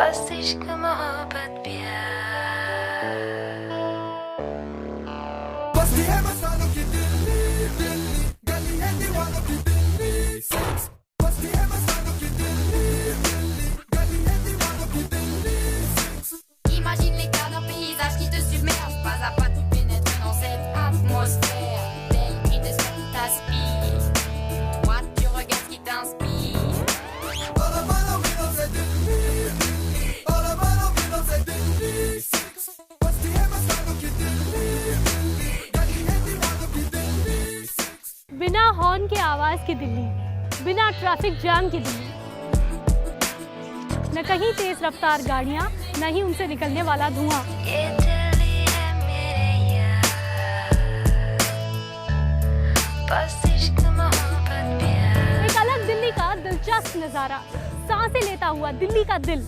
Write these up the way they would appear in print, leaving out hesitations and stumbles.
बस इश्क मोहब्बत प्यार। बस्ती है मस्तानों की दिल्ली, दिल्ली गली है दीवानों की दिल्ली, सेक्स। बस्ती है मस्तानों की दिल्ली, दिल्ली गली है दीवानों की Delhi, sex. Imagine l'écart d'un paysage qui te submerge, pas à pas tu pénètres dans cette atmosphère. Tel et de ce qui t'aspire, moi tu regardes ce qui t'inspire. All of my windows are Delhi, Delhi all of my windows are Delhi, sex. बस्ती है मस्तानों की दिल्ली, दिल्ली गली है दीवानों की Delhi, sex. बिना horn के आवाज की दिल्ली, बिना ट्रैफिक जाम की दिल्ली, न कहीं तेज रफ्तार गाड़ियां, न ही उनसे निकलने वाला धुआं। ये दिल्ली है मेरे यार, बस इश्क मोहब्बत प्यार। एक अलग दिल्ली का दिलचस्प नजारा, सांसें लेता हुआ दिल्ली का दिल।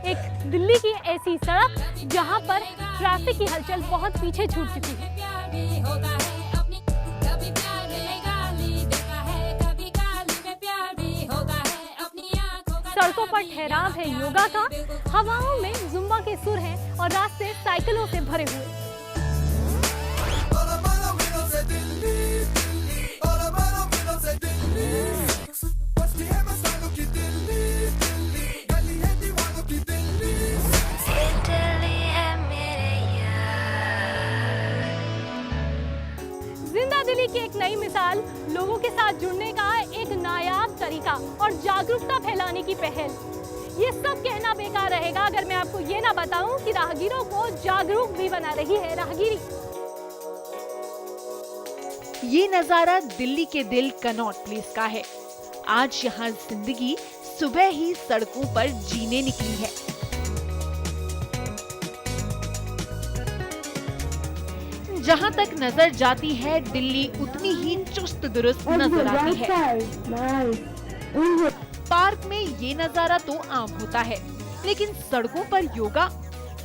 एक दिल्ली की ऐसी सड़क जहां पर ट्रैफिक की हलचल बहुत पीछे छूट चुकी है। प्यार भी होता है अपनी, कभी प्यार में गाली देता है, कभी गाली में प्यार भी होता है अपनी आंखों का। सड़कों पर ठहराव है योगा का, हवाओं में जुम्बा के सुर हैं और रास्ते साइकिलों से भरे हुए। All of my windows are Delhi, Delhi all of my windows are Delhi, sex. बस्ती है मस्तानों की दिल्ली, दिल्ली गली है दीवानों की दिल्ली, सेक्स। ये दिल्ली है मेरे यार। जिंदा दिल्ली की एक नई मिसाल, लोगों के साथ जुड़ने का एक नायाब तरीका और जागरूकता फैलाने की पहल। ये सब कहना बेकार रहेगा अगर मैं आपको ये ना बताऊं कि राहगीरों को जागरूक भी बना रही है राहगीरी। ये नजारा दिल्ली के दिल कनॉट प्लेस का है। आज यहाँ जिंदगी सुबह ही सड़कों पर जीने निकली है। जहाँ तक नजर जाती है दिल्ली उतनी ही चुस्त दुरुस्त नजर आती है। पार्क में ये नजारा तो आम होता है, लेकिन सड़कों पर योगा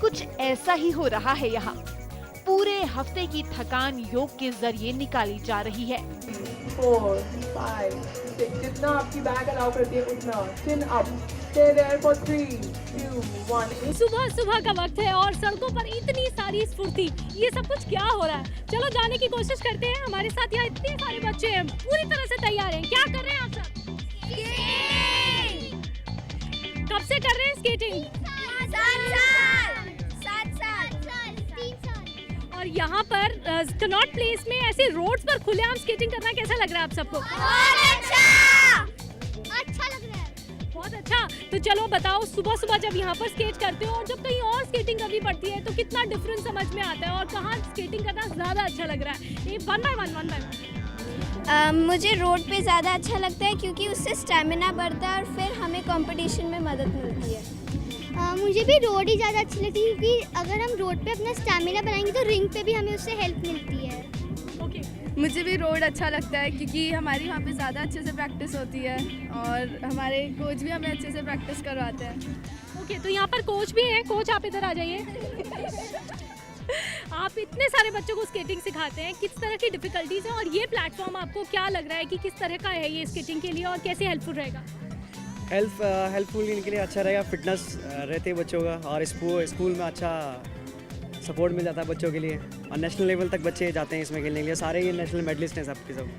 कुछ ऐसा ही हो रहा है यहाँ। पूरे हफ्ते की थकान योग के जरिए निकाली जा रही है। 4, 5, 6 जितना आपकी बैग अलाउ करती है उतना। चिन अप, stay there for 3, 2, 1। सुबह सुबह का वक्त है और सड़कों पर इतनी सारी स्फूर्ति, ये सब कुछ क्या हो रहा है? चलो जाने की कोशिश करते हैं। हमारे साथ यहाँ इतने सारे बच्चे हैं, पूरी तरह से तैयार हैं। क्या कर रहे हैं आप सब? कब से कर रहे हैं स्केटिंग? 7 साल। और यहाँ पर कनॉट प्लेस में ऐसे रोड्स पर खुलेआम स्केटिंग करना कैसा लग रहा है आप सबको? अच्छा लग रहा है। बहुत अच्छा। तो चलो बताओ, सुबह सुबह जब यहाँ पर स्केट करते हो और जब कहीं और स्केटिंग करनी पड़ती है तो कितना डिफरेंस समझ में आता है और कहाँ स्केटिंग करना ज्यादा अच्छा लग रहा है? ये वन बाय वन। मुझे रोड पे ज़्यादा अच्छा लगता है क्योंकि उससे स्टैमिना बढ़ता है और फिर हमें कंपटीशन में मदद मिलती है। मुझे भी रोड ही ज़्यादा अच्छी लगती है क्योंकि अगर हम रोड पे अपना स्टैमिना बनाएंगे तो रिंग पे भी हमें उससे हेल्प मिलती है। ओके। मुझे भी रोड अच्छा लगता है क्योंकि हमारी वहाँ पे ज़्यादा अच्छे से प्रैक्टिस होती है और हमारे कोच भी हमें अच्छे से प्रैक्टिस करवाते हैं। ओके, तो यहाँ पर कोच भी हैं। कोच आप इधर आ जाइए। आप इतने सारे बच्चों को स्केटिंग सिखाते हैं, किस तरह की डिफिकल्टीज हैं और ये प्लेटफॉर्म आपको क्या लग रहा है कि किस तरह का है ये स्केटिंग के लिए और कैसे हेल्पफुल रहेगा? हेल्पफुल इनके लिए अच्छा रहेगा। फिटनेस रहते हैं बच्चों का और स्कूल में अच्छा सपोर्ट मिल जाता है बच्चों के लिए और नेशनल लेवल तक बच्चे जाते हैं इसमें खेलने के लिए। सारे ये नेशनल मेडलिस्ट हैं सबके सब।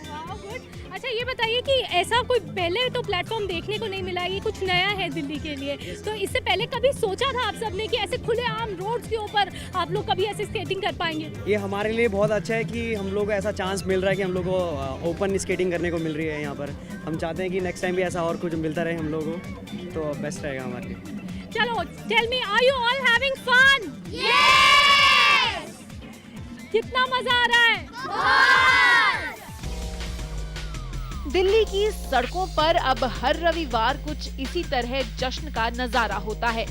वाह, गुड। अच्छा ये बताइए कि ऐसा कोई पहले तो प्लेटफॉर्म देखने को नहीं मिला, ये कुछ नया है दिल्ली के लिए। तो इससे पहले कभी सोचा था आप सबने कि ऐसे खुलेआम रोड्स के ऊपर आप लोग कभी ऐसे स्केटिंग कर पाएंगे? ये हमारे लिए बहुत अच्छा है कि हम लोग को ऐसा चांस मिल रहा है कि हम लोग को ओपन स्केटिंग करने को मिल रही है यहाँ पर। हम चाहते हैं कि नेक्स्ट टाइम भी ऐसा और कुछ मिलता रहे हम लोगों को, तो बेस्ट रहेगा हमारे लिए। चलो tell me, are you all having fun? Yes! कितना मजा आ रहा है? दिल्ली की सड़कों पर अब हर रविवार कुछ इसी तरह जश्न का नजारा होता है।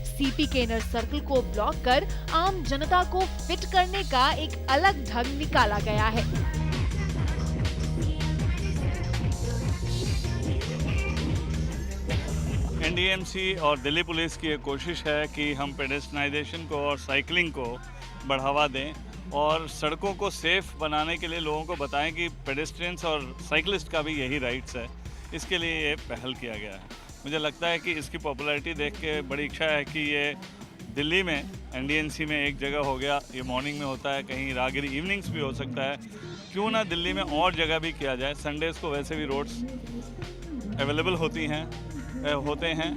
सीपी के इनर सर्कल को ब्लॉक कर आम जनता को फिट करने का एक अलग ढंग निकाला गया है। एनडीएमसी और दिल्ली पुलिस की एक कोशिश है कि हम पेडेस्ट्रियनाइजेशन को और साइकिलिंग को बढ़ावा दें और सड़कों को सेफ बनाने के लिए लोगों को बताएं कि पेडेस्ट्रियंस और साइकिलिस्ट का भी यही राइट्स है। इसके लिए ये पहल किया गया है। मुझे लगता है कि इसकी पॉपुलैरिटी देख के बड़ी इच्छा है कि ये दिल्ली में NDNC में एक जगह हो गया, ये मॉर्निंग में होता है, कहीं राहगिरी इवनिंग्स भी हो सकता है, क्यों ना दिल्ली में और जगह भी किया जाए। संडेज़ को वैसे भी रोड्स अवेलेबल होते हैं।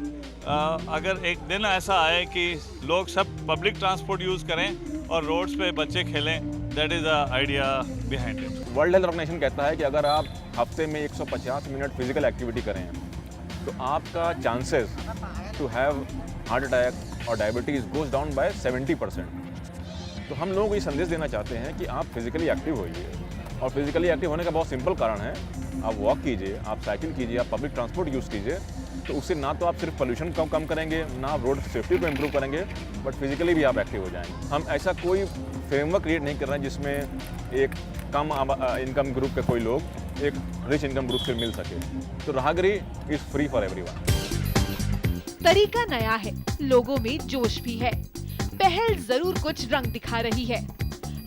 अगर एक दिन ऐसा आए कि लोग सब पब्लिक ट्रांसपोर्ट यूज़ करें और रोड्स पे बच्चे खेलें, that is the idea behind it. World Health Organization कहता है कि अगर आप हफ्ते में 150 मिनट फिजिकल एक्टिविटी करें तो आपका chances to have heart attack और डायबिटीज़ गोज डाउन बाय 70%। तो हम लोगों को ये संदेश देना चाहते हैं कि आप फिजिकली एक्टिव होइए, और फिजिकली एक्टिव होने का बहुत सिंपल कारण है, आप वॉक कीजिए, आप साइकिल कीजिए, आप पब्लिक ट्रांसपोर्ट यूज़ कीजिए। तो उससे ना तो आप सिर्फ पोल्यूशन कम करेंगे, ना आप रोड सेफ्टी को इम्प्रूव करेंगे, बट फिजिकली भी आप एक्टिव हो जाएंगे। हम ऐसा कोई फ्रेमवर्क क्रिएट नहीं कर रहे हैं जिसमें एक कम इनकम ग्रुप के कोई लोग एक रिच इनकम ग्रुप से मिल सके। तो राहगिरी इज़ फ्री फॉर एवरीवन। तरीका नया है, लोगों में जोश भी है। पहल जरूर कुछ रंग दिखा रही है,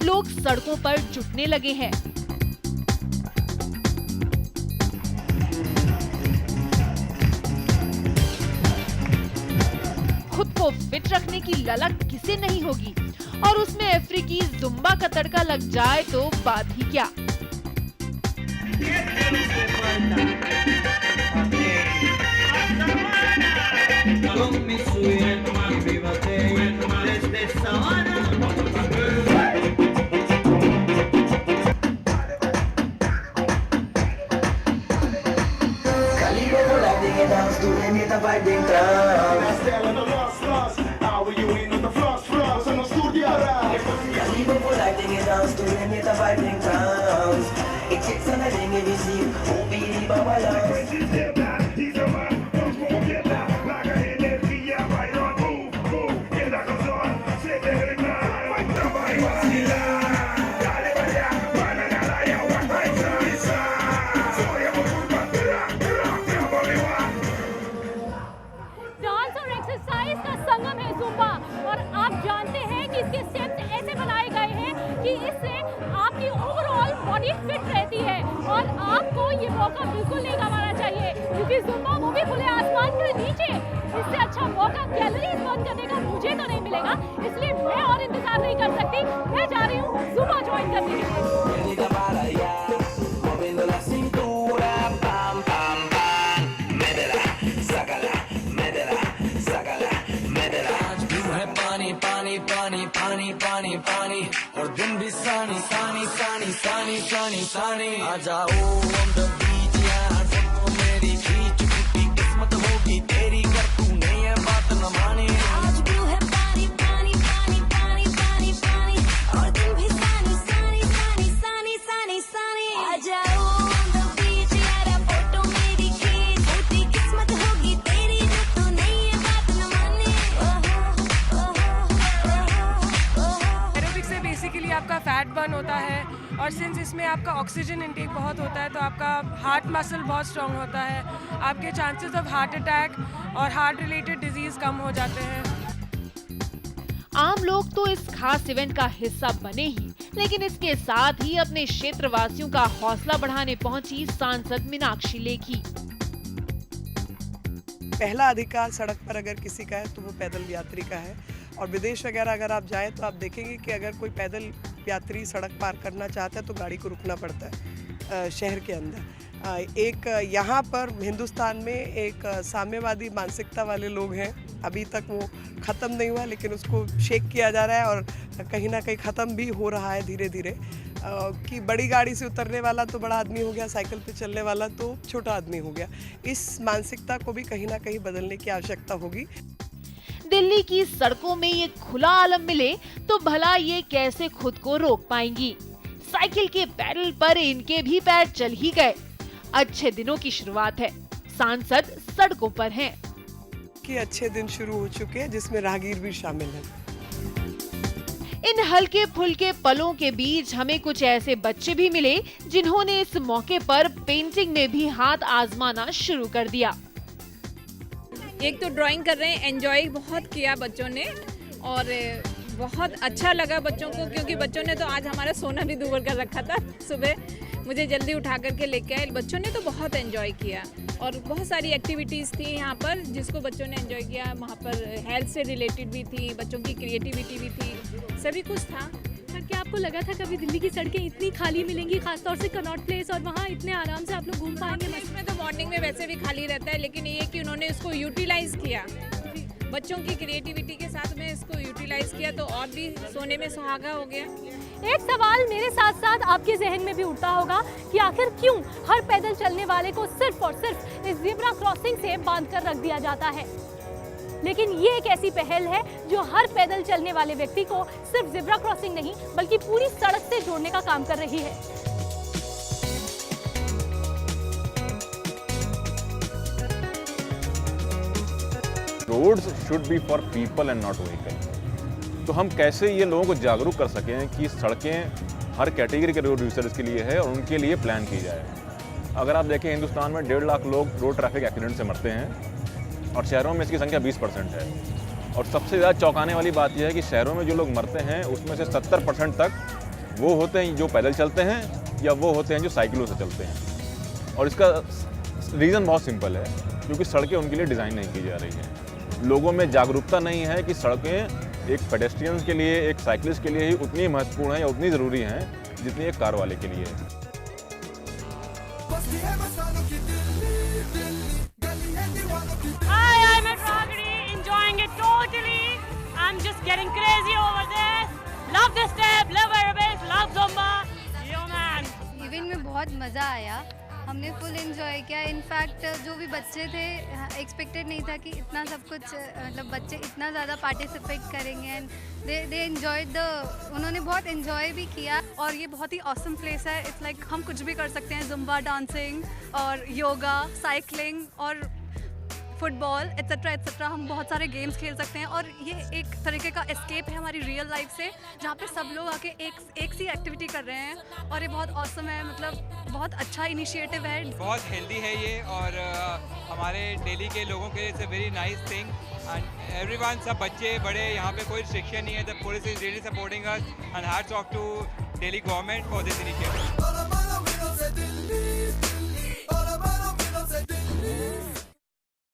लोग सड़कों पर जुटने लगे हैं। खुद को फिट रखने की ललक किसे नहीं होगी, और उसमें अफ्रीकी जुम्बा का तड़का लग जाए तो बात ही क्या। फिट रहती है और आपको ये मौका बिल्कुल नहीं गंवाना चाहिए, क्योंकि जुम्बा वो भी खुले आसमान के नीचे। इससे अच्छा मौका कैलोरीज बर्न करने का मुझे तो नहीं मिलेगा, इसलिए मैं और इंतजार नहीं कर सकती। मैं जा रही हूँ जुम्बा ज्वाइन करने के लिए। पानी पानी पानी और दिन भी सानी सानी सानी सानी सानी सानी आ जाओ on the beach यार, सबको मेरी खींच टूटी किस्मत होगी तेरी, कर तूने ये बात न मानी। आज भी है पानी पानी पानी पानी पानी पानी और दिन भी सानी सानी सानी सानी सानी सानी आ जाओ on the beach यार, फोटो मेरी खींच टूटी किस्मत होगी तेरी, कर तूने ये बात न मानी। बेसिकली आपका फैट बर्न होता है, और सिंस इसमें आपका ऑक्सीजन इनटेक बहुत होता है तो आपका हार्ट मसल बहुत स्ट्रांग होता है, आपके चांसेस ऑफ हार्ट अटैक और हार्ट रिलेटेड डिजीज कम हो जाते हैं। आम लोग तो इस खास इवेंट का हिस्सा बने ही, लेकिन इसके साथ ही अपने क्षेत्रवासियों का हौसला बढ़ाने पहुंची सांसद मीनाक्षी लेखी। पहला अधिकार सड़क पर अगर किसी का है तो वो पैदल यात्री का है, और विदेश वगैरह अगर आप जाएं तो आप देखेंगे कि अगर कोई पैदल यात्री सड़क पार करना चाहता है तो गाड़ी को रुकना पड़ता है शहर के अंदर। एक यहाँ पर हिंदुस्तान में एक साम्यवादी मानसिकता वाले लोग हैं, अभी तक वो ख़त्म नहीं हुआ, लेकिन उसको शेक किया जा रहा है और कहीं ना कहीं ख़त्म भी हो रहा है धीरे धीरे, कि बड़ी गाड़ी से उतरने वाला तो बड़ा आदमी हो गया, साइकिल पे चलने वाला तो छोटा आदमी हो गया। इस मानसिकता को भी कहीं ना कहीं बदलने की आवश्यकता होगी। दिल्ली की सड़कों में ये खुला आलम मिले तो भला ये कैसे खुद को रोक पाएंगी। साइकिल के पैडल पर इनके भी पैर चल ही गए। अच्छे दिनों की शुरुआत है, सांसद सड़कों पर हैं। कि अच्छे दिन शुरू हो चुके हैं जिसमें राहगीर भी शामिल हैं। इन हल्के फुल्के पलों के बीच हमें कुछ ऐसे बच्चे भी मिले जिन्होंने इस मौके पर पेंटिंग में भी हाथ आजमाना शुरू कर दिया। एक तो ड्राइंग कर रहे हैं, एंजॉय बहुत किया बच्चों ने और बहुत अच्छा लगा बच्चों को, क्योंकि बच्चों ने तो आज हमारा सोना भी दूर कर रखा था। सुबह मुझे जल्दी उठा करके लेके आए, बच्चों ने तो बहुत एंजॉय किया। और बहुत सारी एक्टिविटीज़ थी यहाँ पर जिसको बच्चों ने एंजॉय किया। वहाँ पर हेल्थ से रिलेटेड भी थी, बच्चों की क्रिएटिविटी भी थी, सभी कुछ था। सर, क्या आपको लगा था कभी दिल्ली की सड़कें इतनी खाली मिलेंगी, खासतौर से कनॉट प्लेस, और वहाँ इतने आराम से आप लोग घूम पाएंगे? इसमें तो मॉर्निंग में वैसे भी खाली रहता है, लेकिन ये कि उन्होंने इसको यूटिलाइज़ किया, बच्चों की क्रिएटिविटी के साथ में इसको यूटिलाइज़ किया तो और भी सोने में सुहागा हो गया। एक सवाल मेरे साथ साथ आपके जहन में भी उठता होगा कि आखिर क्यों हर पैदल चलने वाले को सिर्फ और सिर्फ इस ज़ेब्रा क्रॉसिंग से बांध कर रख दिया जाता है। लेकिन ये एक ऐसी पहल है जो हर पैदल चलने वाले व्यक्ति को सिर्फ ज़ेब्रा क्रॉसिंग नहीं बल्कि पूरी सड़क से जोड़ने का काम कर रही है। Roads should be for people and not vehicle. तो हम कैसे ये लोगों को जागरूक कर सकें कि सड़कें हर कैटेगरी के रोड यूजर्स के लिए है और उनके लिए प्लान की जाए। अगर आप देखें हिंदुस्तान में 1.5 लाख लोग रोड ट्रैफिक एक्सीडेंट से मरते हैं और शहरों में इसकी संख्या 20% है। और सबसे ज़्यादा चौंकाने वाली बात यह है कि शहरों में जो लोग मरते हैं उसमें से 70% तक वो होते हैं जो पैदल चलते हैं या वो होते हैं जो साइकिलों से चलते हैं। और इसका रीज़न बहुत सिंपल है, क्योंकि सड़कें उनके लिए डिज़ाइन नहीं की जा रही हैं। लोगों में जागरूकता नहीं है कि सड़कें एक पेडेस्ट्रियंस के लिए, एक साइकिलिस्ट के लिए ही उतनी महत्वपूर्ण है या उतनी ज़रूरी हैं जितनी एक कार वाले के लिए है। Hi, I'm at Ragini, enjoying it totally. I'm just getting crazy over this. Love this step, love aerobics, love Zumba. Yo man. Event में बहुत मज़ा आया, हमने फुल एंजॉय किया। इनफैक्ट जो भी बच्चे थे एक्सपेक्टेड नहीं था कि इतना सब कुछ, मतलब बच्चे इतना ज़्यादा पार्टिसिपेट करेंगे एंड दे एंजॉयड उन्होंने बहुत एंजॉय भी किया। और ये बहुत ही ऑसम प्लेस है। इट्स लाइक हम कुछ भी कर सकते हैं, जुम्बा डांसिंग और योगा, साइकिलिंग और फुटबॉल एट्सेट्रा। हम बहुत सारे गेम्स खेल सकते हैं और ये एक तरीके का एस्केप है हमारी रियल लाइफ से, जहाँ पे सब लोग आके एक सी एक्टिविटी कर रहे हैं और ये बहुत ऑसम है। मतलब बहुत अच्छा इनिशिएटिव है, बहुत हेल्दी है ये और हमारे दिल्ली के लोगों के लिए it's a very nice thing and everyone, सब बच्चे बड़े, यहाँ पे कोई रिस्ट्रिक्शन नहीं है। The police is really supporting us and hats off to Delhi government for this initiative.